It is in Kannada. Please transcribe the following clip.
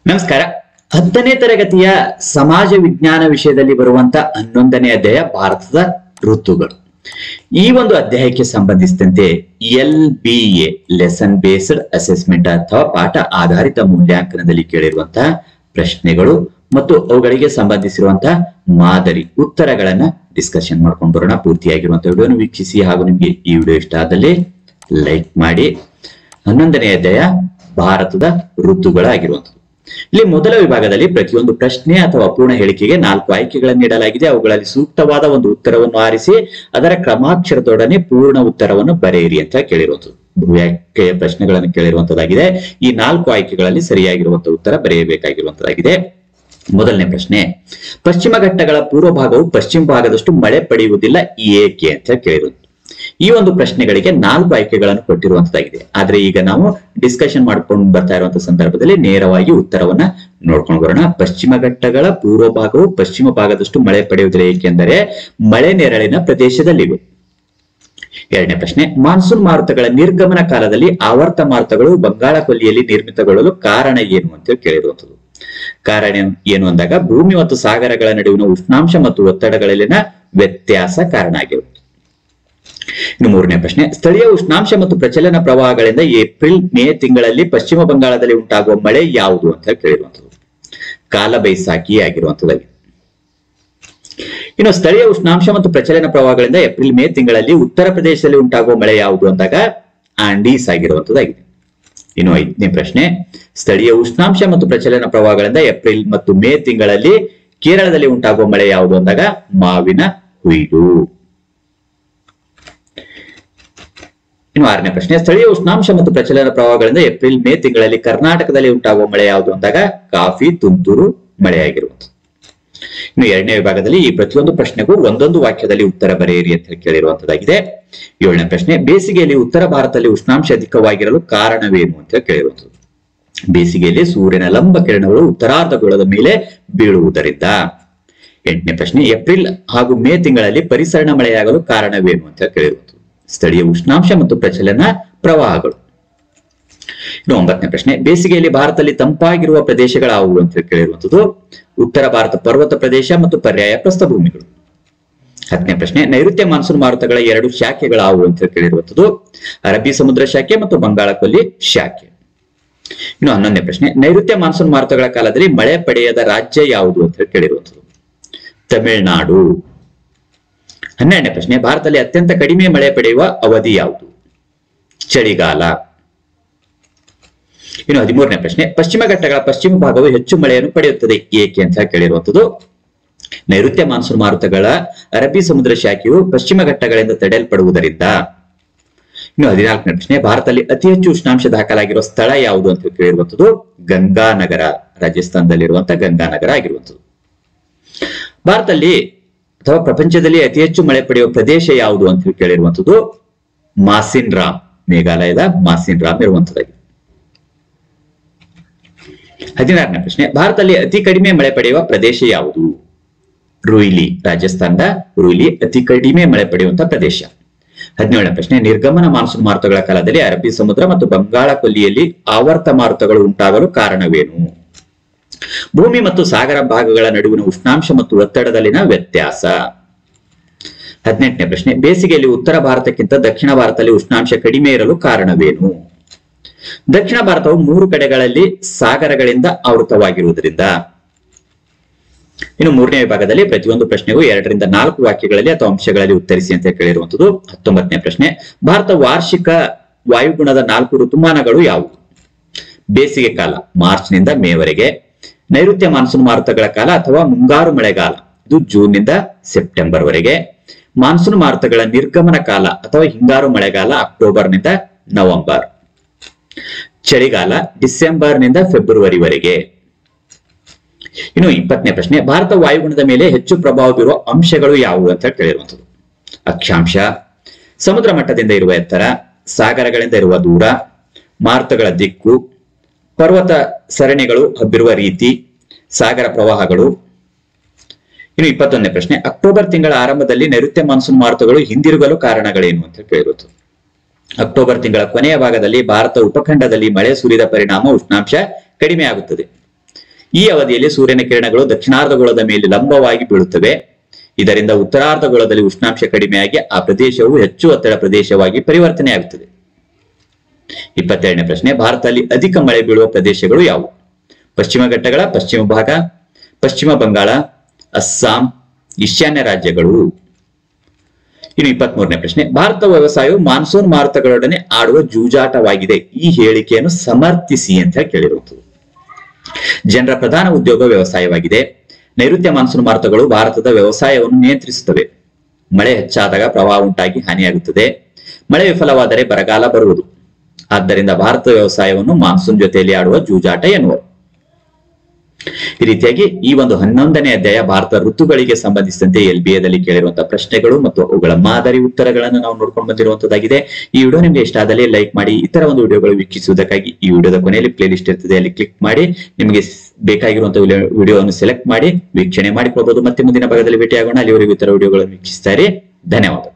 ನಮಸ್ಕಾರ. 10ನೇ ತರಗತಿಯ ಸಮಾಜ ವಿಜ್ಞಾನ ವಿಷಯದಲ್ಲಿ ಬರುವಂತ 11ನೇ ಅಧ್ಯಾಯ ಭಾರತದ ಋತುಗಳು. ಈ ಒಂದು ಅಧ್ಯಾಯಕ್ಕೆ ಸಂಬಂಧಿಸಿದಂತೆ LBA ಲೆಸನ್ ಬೇಸ್ಡ್ ಅಸೆಸ್ಮೆಂಟ್ ಅಥವಾ ಪಾಠ ಆಧಾರಿತ ಮೂಲ್ಯಾಂಕನದಲ್ಲಿ ಕೇಳಿರುವಂತಹ ಪ್ರಶ್ನೆಗಳು ಮತ್ತು ಅವುಗಳಿಗೆ ಸಂಬಂಧಿಸಿರುವಂತಹ ಮಾದರಿ ಉತ್ತರಗಳನ್ನ ಡಿಸ್ಕಷನ್ ಮಾಡ್ಕೊಂಡು ಬರೋಣ. ಪೂರ್ತಿಯಾಗಿರುವಂತಹ ವಿಡಿಯೋನ ವೀಕ್ಷಿಸಿ ಹಾಗೂ ನಿಮ್ಗೆ ಈ ವಿಡಿಯೋ ಇಷ್ಟ ಆದಲ್ಲಿ ಲೈಕ್ ಮಾಡಿ. 11ನೇ ಅಧ್ಯಾಯ ಭಾರತದ ಋತುಗಳಾಗಿರುವಂಥದ್ದು. ಇಲ್ಲಿ ಮೊದಲ ವಿಭಾಗದಲ್ಲಿ ಪ್ರತಿಯೊಂದು ಪ್ರಶ್ನೆ ಅಥವಾ ಅಪೂರ್ಣ ಹೇಳಿಕೆಗೆ 4 ಆಯ್ಕೆಗಳನ್ನು ನೀಡಲಾಗಿದೆ. ಅವುಗಳಲ್ಲಿ ಸೂಕ್ತವಾದ ಒಂದು ಉತ್ತರವನ್ನು ಆರಿಸಿ ಅದರ ಕ್ರಮಾಕ್ಷರದೊಡನೆ ಪೂರ್ಣ ಉತ್ತರವನ್ನು ಬರೆಯಿರಿ ಅಂತ ಕೇಳಿರುವಂಥದ್ದು. ಬಹುಆಯ್ಕೆಯ ಪ್ರಶ್ನೆಗಳನ್ನು ಕೇಳಿರುವಂತದ್ದಾಗಿದೆ. ಈ 4 ಆಯ್ಕೆಗಳಲ್ಲಿ ಸರಿಯಾಗಿರುವಂತಹ ಉತ್ತರ ಬರೆಯಬೇಕಾಗಿರುವಂತದ್ದಾಗಿದೆ. ಮೊದಲನೇ ಪ್ರಶ್ನೆ, ಪಶ್ಚಿಮ ಘಟ್ಟಗಳ ಪೂರ್ವ ಭಾಗವು ಪಶ್ಚಿಮ ಭಾಗದಷ್ಟು ಮಳೆ ಪಡೆಯುವುದಿಲ್ಲ ಏಕೆ ಅಂತ ಕೇಳಿರುವುದು. ಈ ಒಂದು ಪ್ರಶ್ನೆಗಳಿಗೆ 4 ಆಯ್ಕೆಗಳನ್ನು ಕೊಟ್ಟಿರುವಂತದ್ದಾಗಿದೆ. ಆದ್ರೆ ಈಗ ನಾವು ಡಿಸ್ಕಷನ್ ಮಾಡ್ಕೊಂಡು ಬರ್ತಾ ಇರುವಂತಹ ಸಂದರ್ಭದಲ್ಲಿ ನೇರವಾಗಿ ಉತ್ತರವನ್ನ ನೋಡ್ಕೊಂಡು ಬರೋಣ. ಪಶ್ಚಿಮ ಘಟ್ಟಗಳ ಪೂರ್ವ ಭಾಗವು ಪಶ್ಚಿಮ ಭಾಗದಷ್ಟು ಮಳೆ ಪಡೆಯುವುದಿಲ್ಲ ಏಕೆಂದರೆ ಮಳೆ ನೆರಳಿನ ಪ್ರದೇಶದಲ್ಲಿವೆ. ಎರಡನೇ ಪ್ರಶ್ನೆ, ಮಾನ್ಸೂನ್ ಮಾರುತಗಳ ನಿರ್ಗಮನ ಕಾಲದಲ್ಲಿ ಆವರ್ತ ಮಾರುತಗಳು ಬಂಗಾಳ ಕೊಲ್ಲಿಯಲ್ಲಿ ನಿರ್ಮಿತಗೊಳ್ಳಲು ಕಾರಣ ಏನು ಅಂತ ಕೇಳಿರುವಂಥದ್ದು. ಕಾರಣ ಏನು ಅಂದಾಗ ಭೂಮಿ ಮತ್ತು ಸಾಗರಗಳ ನಡುವಿನ ಉಷ್ಣಾಂಶ ಮತ್ತು ಒತ್ತಡಗಳಲ್ಲಿನ ವ್ಯತ್ಯಾಸ ಕಾರಣ ಆಗಿರುವುದು. ಇನ್ನು ಮೂರನೇ ಪ್ರಶ್ನೆ, ಸ್ಥಳೀಯ ಉಷ್ಣಾಂಶ ಮತ್ತು ಪ್ರಚಲನ ಪ್ರವಾಹಗಳಿಂದ ಏಪ್ರಿಲ್ ಮೇ ತಿಂಗಳಲ್ಲಿ ಪಶ್ಚಿಮ ಬಂಗಾಳದಲ್ಲಿ ಉಂಟಾಗುವ ಮಳೆ ಯಾವುದು ಅಂತ ಕೇಳಿರುವಂಥದ್ದು. ಕಾಲ ಬೈಸಾಖಿ ಆಗಿರುವಂತದ್ದಾಗಿದೆ. ಇನ್ನು ಸ್ಥಳೀಯ ಉಷ್ಣಾಂಶ ಮತ್ತು ಪ್ರಚಲನ ಪ್ರವಾಹಗಳಿಂದ ಏಪ್ರಿಲ್ ಮೇ ತಿಂಗಳಲ್ಲಿ ಉತ್ತರ ಪ್ರದೇಶದಲ್ಲಿ ಉಂಟಾಗುವ ಮಳೆ ಯಾವುದು ಅಂದಾಗ ಆಂಡೀಸ್ ಆಗಿರುವಂತದ್ದಾಗಿದೆ. ಇನ್ನು 5ನೇ ಪ್ರಶ್ನೆ, ಸ್ಥಳೀಯ ಉಷ್ಣಾಂಶ ಮತ್ತು ಪ್ರಚಲನ ಪ್ರವಾಹಗಳಿಂದ ಏಪ್ರಿಲ್ ಮತ್ತು ಮೇ ತಿಂಗಳಲ್ಲಿ ಕೇರಳದಲ್ಲಿ ಉಂಟಾಗುವ ಮಳೆ ಯಾವುದು ಅಂದಾಗ ಮಾವಿನ ಹುಯ್ಲು. ಇನ್ನು 6ನೇ ಪ್ರಶ್ನೆ, ಸ್ಥಳೀಯ ಉಷ್ಣಾಂಶ ಮತ್ತು ಪ್ರಚಲನ ಪ್ರವಾಹಗಳಿಂದ ಏಪ್ರಿಲ್ ಮೇ ತಿಂಗಳಲ್ಲಿ ಕರ್ನಾಟಕದಲ್ಲಿ ಉಂಟಾಗುವ ಮಳೆ ಯಾವುದು ಅಂದಾಗ ಕಾಫಿ ತುಂತುರು ಮಳೆಯಾಗಿರುವುದು. ಇನ್ನು 2ನೇ ವಿಭಾಗದಲ್ಲಿ ಈ ಪ್ರತಿಯೊಂದು ಪ್ರಶ್ನೆಗೂ ಒಂದೊಂದು ವಾಕ್ಯದಲ್ಲಿ ಉತ್ತರ ಬರೆಯಿರಿ ಅಂತ ಕೇಳಿರುವಂತದ್ದಾಗಿದೆ. 7ನೇ ಪ್ರಶ್ನೆ, ಬೇಸಿಗೆಯಲ್ಲಿ ಉತ್ತರ ಭಾರತದಲ್ಲಿ ಉಷ್ಣಾಂಶ ಅಧಿಕವಾಗಿರಲು ಕಾರಣವೇನು ಅಂತ ಕೇಳಿರುವಂಥದ್ದು. ಬೇಸಿಗೆಯಲ್ಲಿ ಸೂರ್ಯನ ಲಂಬ ಕಿರಣಗಳು ಉತ್ತರಾರ್ಧಗೋಳದ ಮೇಲೆ ಬೀಳುವುದರಿಂದ. 8ನೇ ಪ್ರಶ್ನೆ, ಏಪ್ರಿಲ್ ಹಾಗೂ ಮೇ ತಿಂಗಳಲ್ಲಿ ಪರಿಸರಣ ಮಳೆಯಾಗಲು ಕಾರಣವೇನು ಅಂತ ಕೇಳಿರುವಂಥದ್ದು. ಸ್ಥಳೀಯ ಉಷ್ಣಾಂಶ ಮತ್ತು ಪ್ರಚಲನ ಪ್ರವಾಹಗಳು. ಇನ್ನು 9ನೇ ಪ್ರಶ್ನೆ, ಬೇಸಿಗೆಯಲ್ಲಿ ಭಾರತದಲ್ಲಿ ತಂಪಾಗಿರುವ ಪ್ರದೇಶಗಳಾವುವು ಅಂತ ಕೇಳಿರುವಂಥದ್ದು. ಉತ್ತರ ಭಾರತ ಪರ್ವತ ಪ್ರದೇಶ ಮತ್ತು ಪರ್ಯಾಯ ಪ್ರಸ್ಥಭೂಮಿಗಳು. 10ನೇ ಪ್ರಶ್ನೆ, ನೈಋತ್ಯ ಮಾನ್ಸೂನ್ ಮಾರುತಗಳ 2 ಶಾಖೆಗಳಾವುವು ಅಂತ ಕೇಳಿರುವಂಥದ್ದು. ಅರಬ್ಬಿ ಸಮುದ್ರ ಶಾಖೆ ಮತ್ತು ಬಂಗಾಳ ಕೊಲ್ಲಿ ಶಾಖೆ. ಇನ್ನು 11ನೇ ಪ್ರಶ್ನೆ, ನೈಋತ್ಯ ಮಾನ್ಸೂನ್ ಮಾರುತಗಳ ಕಾಲದಲ್ಲಿ ಮಳೆ ಪಡೆಯದ ರಾಜ್ಯ ಯಾವುದು ಅಂತ ಕೇಳಿರುವಂಥದ್ದು. ತಮಿಳುನಾಡು. 12ನೇ ಪ್ರಶ್ನೆ, ಭಾರತದಲ್ಲಿ ಅತ್ಯಂತ ಕಡಿಮೆ ಮಳೆ ಪಡೆಯುವ ಅವಧಿ ಯಾವುದು. ಚಳಿಗಾಲ. ಇನ್ನು 13ನೇ ಪ್ರಶ್ನೆ, ಪಶ್ಚಿಮ ಘಟ್ಟಗಳ ಪಶ್ಚಿಮ ಭಾಗವು ಹೆಚ್ಚು ಮಳೆಯನ್ನು ಪಡೆಯುತ್ತದೆ ಏಕೆ ಅಂತ ಕೇಳಿರುವಂಥದ್ದು. ನೈಋತ್ಯ ಮಾನ್ಸೂನ್ ಮಾರುತಗಳ ಅರಬ್ಬಿ ಸಮುದ್ರ ಶಾಖೆಯು ಪಶ್ಚಿಮ ಘಟ್ಟಗಳಿಂದ ತಡೆಯಲ್ಪಡುವುದರಿಂದ. ಇನ್ನು 14ನೇ ಪ್ರಶ್ನೆ, ಭಾರತದಲ್ಲಿ ಅತಿ ಹೆಚ್ಚು ಉಷ್ಣಾಂಶ ದಾಖಲಾಗಿರುವ ಸ್ಥಳ ಯಾವುದು ಅಂತ ಕೇಳಿರುವಂಥದ್ದು. ಗಂಗಾನಗರ, ರಾಜಸ್ಥಾನದಲ್ಲಿರುವಂತಹ ಗಂಗಾನಗರ ಆಗಿರುವಂಥದ್ದು. ಭಾರತದಲ್ಲಿ ಅಥವಾ ಪ್ರಪಂಚದಲ್ಲಿ ಅತಿ ಹೆಚ್ಚು ಮಳೆ ಪಡೆಯುವ ಪ್ರದೇಶ ಯಾವುದು ಅಂತ ಕೇಳಿರುವಂಥದ್ದು. ಮಾಸಿನ್ ರಾಮ್, ಮೇಘಾಲಯದ ಮಾಸಿನ್ ರಾಮ್ ಇರುವಂತದ್ದಾಗಿದೆ. 16ನೇ ಪ್ರಶ್ನೆ, ಭಾರತದಲ್ಲಿ ಅತಿ ಕಡಿಮೆ ಮಳೆ ಪಡೆಯುವ ಪ್ರದೇಶ ಯಾವುದು. ರುಯ್ಲಿ, ರಾಜಸ್ಥಾನದ ರುಯ್ಲಿ ಅತಿ ಕಡಿಮೆ ಮಳೆ ಪಡೆಯುವಂತಹ ಪ್ರದೇಶ. 17ನೇ ಪ್ರಶ್ನೆ, ನಿರ್ಗಮನ ಮಾನ್ಸೂನ್ ಮಾರುತಗಳ ಕಾಲದಲ್ಲಿ ಅರಬ್ಬಿ ಸಮುದ್ರ ಮತ್ತು ಬಂಗಾಳ ಕೊಲ್ಲಿಯಲ್ಲಿ ಆವರ್ತ ಮಾರುತಗಳು ಉಂಟಾಗಲು ಕಾರಣವೇನು. ಭೂಮಿ ಮತ್ತು ಸಾಗರ ಭಾಗಗಳ ನಡುವಿನ ಉಷ್ಣಾಂಶ ಮತ್ತು ಒತ್ತಡದಲ್ಲಿನ ವ್ಯತ್ಯಾಸ. 18ನೇ ಪ್ರಶ್ನೆ, ಬೇಸಿಗೆಯಲ್ಲಿ ಉತ್ತರ ಭಾರತಕ್ಕಿಂತ ದಕ್ಷಿಣ ಭಾರತದಲ್ಲಿ ಉಷ್ಣಾಂಶ ಕಡಿಮೆ ಇರಲು ಕಾರಣವೇನು. ದಕ್ಷಿಣ ಭಾರತವು 3 ಕಡೆಗಳಲ್ಲಿ ಸಾಗರಗಳಿಂದ ಆವೃತವಾಗಿರುವುದರಿಂದ. ಇನ್ನು 3ನೇ ವಿಭಾಗದಲ್ಲಿ ಪ್ರತಿಯೊಂದು ಪ್ರಶ್ನೆಗೂ 2 ರಿಂದ 4 ವಾಕ್ಯಗಳಲ್ಲಿ ಅಥವಾ ಅಂಶಗಳಲ್ಲಿ ಉತ್ತರಿಸಿ ಅಂತ ಕೇಳಿರುವಂಥದ್ದು. 19ನೇ ಪ್ರಶ್ನೆ, ಭಾರತ ವಾರ್ಷಿಕ ವಾಯುಗುಣದ 4 ಋತುಮಾನಗಳು ಯಾವುವು. ಬೇಸಿಗೆ ಕಾಲ ಮಾರ್ಚ್ ನಿಂದ ಮೇ ವರೆಗೆ. ನೈಋತ್ಯ ಮಾನ್ಸೂನ್ ಮಾರುತಗಳ ಕಾಲ ಅಥವಾ ಮುಂಗಾರು ಮಳೆಗಾಲ, ಇದು ಜೂನ್ ನಿಂದ ಸೆಪ್ಟೆಂಬರ್ ವರೆಗೆ. ಮಾನ್ಸೂನ್ ಮಾರುತಗಳ ನಿರ್ಗಮನ ಕಾಲ ಅಥವಾ ಹಿಂಗಾರು ಮಳೆಗಾಲ ಅಕ್ಟೋಬರ್ ನಿಂದ ನವೆಂಬರ್. ಚಳಿಗಾಲ ಡಿಸೆಂಬರ್ ನಿಂದ ಫೆಬ್ರವರಿ ವರೆಗೆ. ಇನ್ನು 20ನೇ ಪ್ರಶ್ನೆ, ಭಾರತ ವಾಯುಗುಣದ ಮೇಲೆ ಹೆಚ್ಚು ಪ್ರಭಾವ ಬೀರುವ ಅಂಶಗಳು ಯಾವುವು ಅಂತ ಕೇಳಿರುವಂಥದ್ದು. ಅಕ್ಷಾಂಶ, ಸಮುದ್ರ ಮಟ್ಟದಿಂದ ಇರುವ ಎತ್ತರ, ಸಾಗರಗಳಿಂದ ಇರುವ ದೂರ, ಮಾರುತಗಳ ದಿಕ್ಕು, ಪರ್ವತ ಸರಣಿಗಳು ಹಬ್ಬಿರುವ ರೀತಿ, ಸಾಗರ ಪ್ರವಾಹಗಳು. ಇನ್ನು 21ನೇ ಪ್ರಶ್ನೆ, ಅಕ್ಟೋಬರ್ ತಿಂಗಳ ಆರಂಭದಲ್ಲಿ ನೈಋತ್ಯ ಮಾನ್ಸೂನ್ ಮಾರುತಗಳು ಹಿಂದಿರುಗಲು ಕಾರಣಗಳೇನು ಅಂತ ಕೇಳಿರುವುದು. ಅಕ್ಟೋಬರ್ ತಿಂಗಳ ಕೊನೆಯ ಭಾಗದಲ್ಲಿ ಭಾರತ ಉಪಖಂಡದಲ್ಲಿ ಮಳೆ ಸುರಿದ ಪರಿಣಾಮ ಉಷ್ಣಾಂಶ ಕಡಿಮೆ ಆಗುತ್ತದೆ. ಈ ಅವಧಿಯಲ್ಲಿ ಸೂರ್ಯನ ಕಿರಣಗಳು ದಕ್ಷಿಣಾರ್ಧಗೋಳದ ಮೇಲೆ ಲಂಬವಾಗಿ ಬೀಳುತ್ತವೆ. ಇದರಿಂದ ಉತ್ತರಾರ್ಧಗೋಳದಲ್ಲಿ ಉಷ್ಣಾಂಶ ಕಡಿಮೆಯಾಗಿ ಆ ಪ್ರದೇಶವು ಹೆಚ್ಚು ಒತ್ತಡ ಪ್ರದೇಶವಾಗಿ ಪರಿವರ್ತನೆಯಾಗುತ್ತದೆ. 22ನೇ ಪ್ರಶ್ನೆ, ಭಾರತದಲ್ಲಿ ಅಧಿಕ ಮಳೆ ಬೀಳುವ ಪ್ರದೇಶಗಳು ಯಾವುವು? ಪಶ್ಚಿಮ ಘಟ್ಟಗಳ ಪಶ್ಚಿಮ ಭಾಗ, ಪಶ್ಚಿಮ ಬಂಗಾಳ, ಅಸ್ಸಾಂ, ಈಶಾನ್ಯ ರಾಜ್ಯಗಳು. ಇನ್ನು 23ನೇ ಪ್ರಶ್ನೆ, ಭಾರತ ವ್ಯವಸಾಯವು ಮಾನ್ಸೂನ್ ಮಾರುತಗಳೊಡನೆ ಆಡುವ ಜೂಜಾಟವಾಗಿದೆ. ಈ ಹೇಳಿಕೆಯನ್ನು ಸಮರ್ಥಿಸಿ ಅಂತ ಕೇಳಿರುತ್ತದೆ. ಜನರ ಪ್ರಧಾನ ಉದ್ಯೋಗ ವ್ಯವಸಾಯವಾಗಿದೆ. ನೈಋತ್ಯ ಮಾನ್ಸೂನ್ ಮಾರುತಗಳು ಭಾರತದ ವ್ಯವಸಾಯವನ್ನು ನಿಯಂತ್ರಿಸುತ್ತವೆ. ಮಳೆ ಹೆಚ್ಚಾದಾಗ ಪ್ರವಾಹ ಉಂಟಾಗಿ ಹಾನಿಯಾಗುತ್ತದೆ. ಮಳೆ ವಿಫಲವಾದರೆ ಬರಗಾಲ ಬರುವುದು. ಆದ್ದರಿಂದ ಭಾರತ ವ್ಯವಸಾಯವನ್ನು ಮಾನ್ಸೂನ್ ಜೊತೆಯಲ್ಲಿ ಆಡುವ ಜೂಜಾಟ ಎನ್ನುವರು. ಈ ರೀತಿಯಾಗಿ ಈ ಒಂದು 11ನೇ ಅಧ್ಯಾಯ ಭಾರತ ಋತುಗಳಿಗೆ ಸಂಬಂಧಿಸಿದಂತೆ LBAದಲ್ಲಿ ಕೇಳಿರುವಂತಹ ಪ್ರಶ್ನೆಗಳು ಮತ್ತು ಅವುಗಳ ಮಾದರಿ ಉತ್ತರಗಳನ್ನು ನಾವು ನೋಡ್ಕೊಂಡು ಬಂದಿರುವಂತದ್ದಾಗಿದೆ. ಈ ವಿಡಿಯೋ ನಿಮ್ಗೆ ಇಷ್ಟ ಆದಲ್ಲಿ ಲೈಕ್ ಮಾಡಿ. ಇತರ ಒಂದು ವಿಡಿಯೋಗಳು ವೀಕ್ಷಿಸುವುದಕ್ಕಾಗಿ ಈ ವಿಡಿಯೋದ ಕೊನೆಯಲ್ಲಿ ಪ್ಲೇ ಲಿಸ್ಟ್ ಇರ್ತದೆ, ಅಲ್ಲಿ ಕ್ಲಿಕ್ ಮಾಡಿ ನಿಮಗೆ ಬೇಕಾಗಿರುವಂತಹ ವಿಡಿಯೋವನ್ನು ಸೆಲೆಕ್ಟ್ ಮಾಡಿ ವೀಕ್ಷಣೆ ಮಾಡಿಕೊಳ್ಬಹುದು. ಮತ್ತೆ ಮುಂದಿನ ಭಾಗದಲ್ಲಿ ಭೇಟಿಯಾಗೋಣ. ಅಲ್ಲಿವರೆಗೂ ಇತರ ವಿಡಿಯೋಗಳನ್ನು ವೀಕ್ಷಿಸ್ತಾ ಇರಿ. ಧನ್ಯವಾದ.